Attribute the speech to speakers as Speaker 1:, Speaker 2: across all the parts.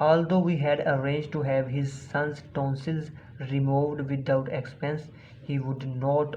Speaker 1: although we had arranged to have his son's tonsils removed without expense, he would not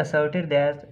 Speaker 1: asserted that,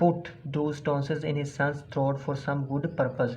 Speaker 1: put those tonsils in his son's throat for some good purpose,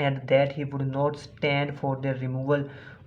Speaker 1: and that he would not stand for their removal,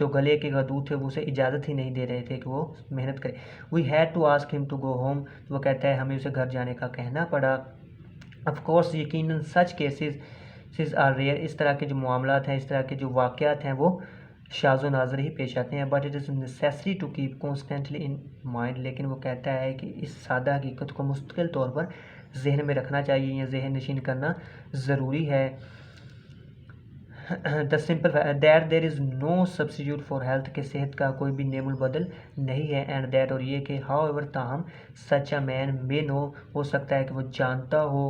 Speaker 1: جو گلے کے غدود تھے وہ اسے اجازت ہی نہیں دے رہے تھے کہ وہ محنت کرے. وی ہیڈ ٹو آسک ہم ٹو گو ہوم. وہ کہتا ہے ہمیں اسے گھر جانے کا کہنا پڑا. آف کورس یقیناً سچ کیسز آر ریئر. اس طرح کے جو معاملات ہیں، اس طرح کے جو واقعات ہیں وہ شاذ و نادر ہی پیش آتے ہیں. But it is necessary to keep constantly in mind. لیکن وہ کہتا ہے کہ اس سادہ حقیقت کو مستقل طور پر ذہن میں رکھنا چاہیے یا ذہن نشین کرنا ضروری ہے. The simple that there is no substitute for health. کہ صحت کا کوئی بھی نعم البدل نہیں ہے. اینڈ دیٹ اور یہ کہ ہاؤ ایور تاہم سچ اے مین مے نو ہو سکتا ہے کہ وہ جانتا ہو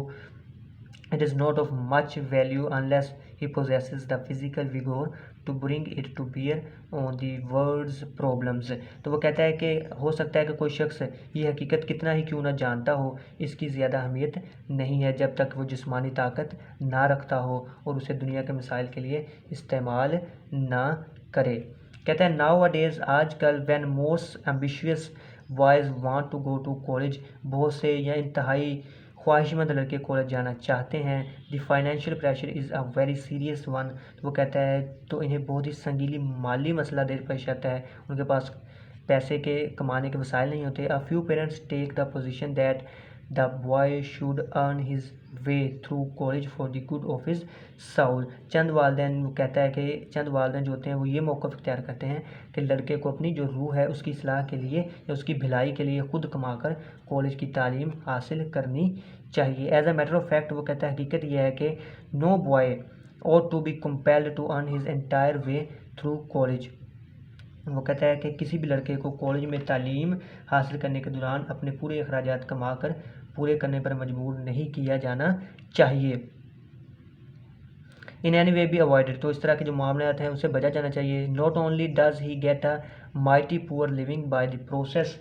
Speaker 1: it is not of much value unless he possesses the physical vigor to bring it to bear on the world's problems. تو وہ کہتا ہے کہ ہو سکتا ہے کہ کوئی شخص یہ حقیقت کتنا ہی کیوں نہ جانتا ہو اس کی زیادہ اہمیت نہیں ہے جب تک وہ جسمانی طاقت نہ رکھتا ہو اور اسے دنیا کے مسائل کے لیے استعمال نہ کرے. کہتا ہے ناؤ اڈیز آج کل when most ambitious boys want to go to college. بہت سے یا انتہائی خواہش مند لڑکے کالج جانا چاہتے ہیں. The financial pressure is a very serious one. وہ کہتا ہے تو انہیں بہت ہی سنگینی مالی مسئلہ پیش آتا ہے. ان کے پاس پیسے کے کمانے کے وسائل نہیں ہوتے. A few parents take the position that the boy should earn his way through college for the good of his Saul. چند والدین وہ کہتا ہے کہ چند والدین جو ہوتے ہیں وہ یہ موقف اختیار کرتے ہیں کہ لڑکے کو اپنی جو روح ہے اس کی اصلاح کے لیے یا اس کی بھلائی کے لیے خود کما کر کالج کی تعلیم حاصل کرنی چاہیے. As a matter of fact وہ کہتا ہے حقیقت یہ ہے کہ نو boy ought to be compelled to earn his entire way through college. وہ کہتا ہے کہ کسی بھی لڑکے کو کالج میں تعلیم حاصل کرنے کے دوران اپنے پورے اخراجات کما کر پورے کرنے پر مجبور نہیں کیا جانا چاہیے. in any way be avoided. تو اس طرح کے جو معاملات ہیں اسے بچا جانا چاہیے. not only does he get a mighty poor living by the process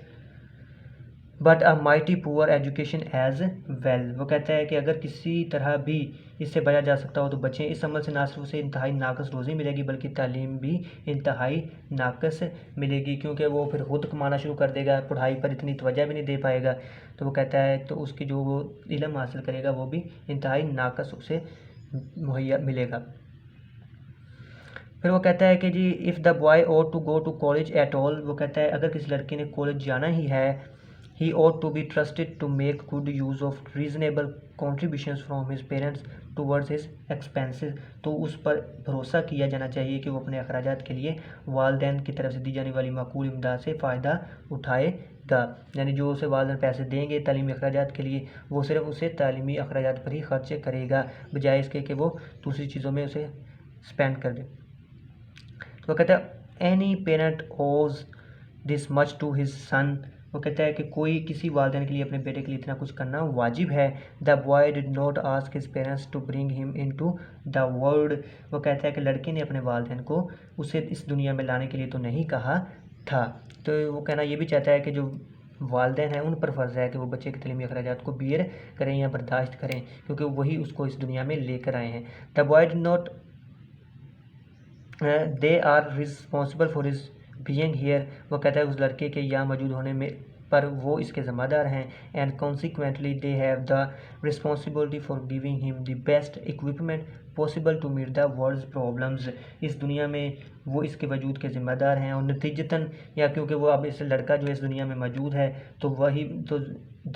Speaker 1: but a mighty poor education as well. وہ کہتا ہے کہ اگر کسی طرح بھی اس سے بچا جا سکتا ہو تو بچیں. اس عمل سے نہ صرف اسے انتہائی ناقص روزی ملے گی بلکہ تعلیم بھی انتہائی ناقص ملے گی کیونکہ وہ پھر خود کمانا شروع کر دے گا، پڑھائی پر اتنی توجہ بھی نہیں دے پائے گا. تو وہ کہتا ہے تو اس کی جو وہ علم حاصل کرے گا وہ بھی انتہائی ناقص اسے مہیا ملے گا. پھر وہ کہتا ہے کہ جی if the boy ought to go to college at all. وہ کہتا ہے اگر کسی لڑکے نے کالج جانا ہی ہے he ought to be trusted to make good use of reasonable contributions from his parents towards his expenses. تو اس پر بھروسہ کیا جانا چاہیے کہ وہ اپنے اخراجات کے لیے والدین کی طرف سے دی جانے والی معقول امداد سے فائدہ اٹھائے گا. یعنی جو اسے والدین پیسے دیں گے تعلیمی اخراجات کے لیے وہ صرف اسے تعلیمی اخراجات پر ہی خرچ کرے گا بجائے اس کے کہ وہ دوسری چیزوں میں اسے اسپینڈ کر دے. تو وہ کہتا ہے any parent owes this much to his son. وہ کہتا ہے کہ کوئی کسی والدین کے لیے اپنے بیٹے کے لیے اتنا کچھ کرنا واجب ہے. the boy did not ask his parents to bring him into the world. وہ کہتا ہے کہ لڑکے نے اپنے والدین کو اسے اس دنیا میں لانے کے لیے تو نہیں کہا تھا. تو وہ کہنا یہ بھی چاہتا ہے کہ جو والدین ہیں ان پر فرض ہے کہ وہ بچے کے تعلیمی اخراجات کو بیئر کریں یا برداشت کریں کیونکہ وہی اس کو اس دنیا میں لے کر آئے ہیں. the boy did not they are responsible for his being here. وہ کہتا ہے اس لڑکے کے یہاں موجود ہونے میں پر وہ اس کے ذمہ دار ہیں. and consequently they have the responsibility for giving him the best equipment possible to meet the world's problems. اس دنیا میں وہ اس کے وجود کے ذمہ دار ہیں اور نتیجتاً یا کیونکہ وہ اب اس لڑکا جو اس دنیا میں موجود ہے تو وہی تو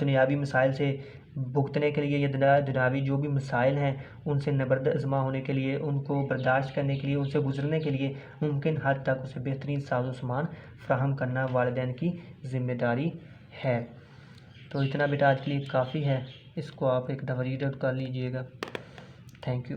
Speaker 1: دنیاوی مسائل سے بھگتنے کے لیے یا دنیاوی جو بھی مسائل ہیں ان سے نبرد ازما ہونے کے لیے ان کو برداشت کرنے کے لیے ان سے گزرنے کے لیے ممکن حد تک اسے بہترین ساز و سامان فراہم کرنا والدین کی ذمہ داری ہے. تو اتنا بیٹا آج کے لیے کافی ہے. اس کو آپ ایک دفعہ ریڈ آؤٹ کر لیجئے گا. Thank you.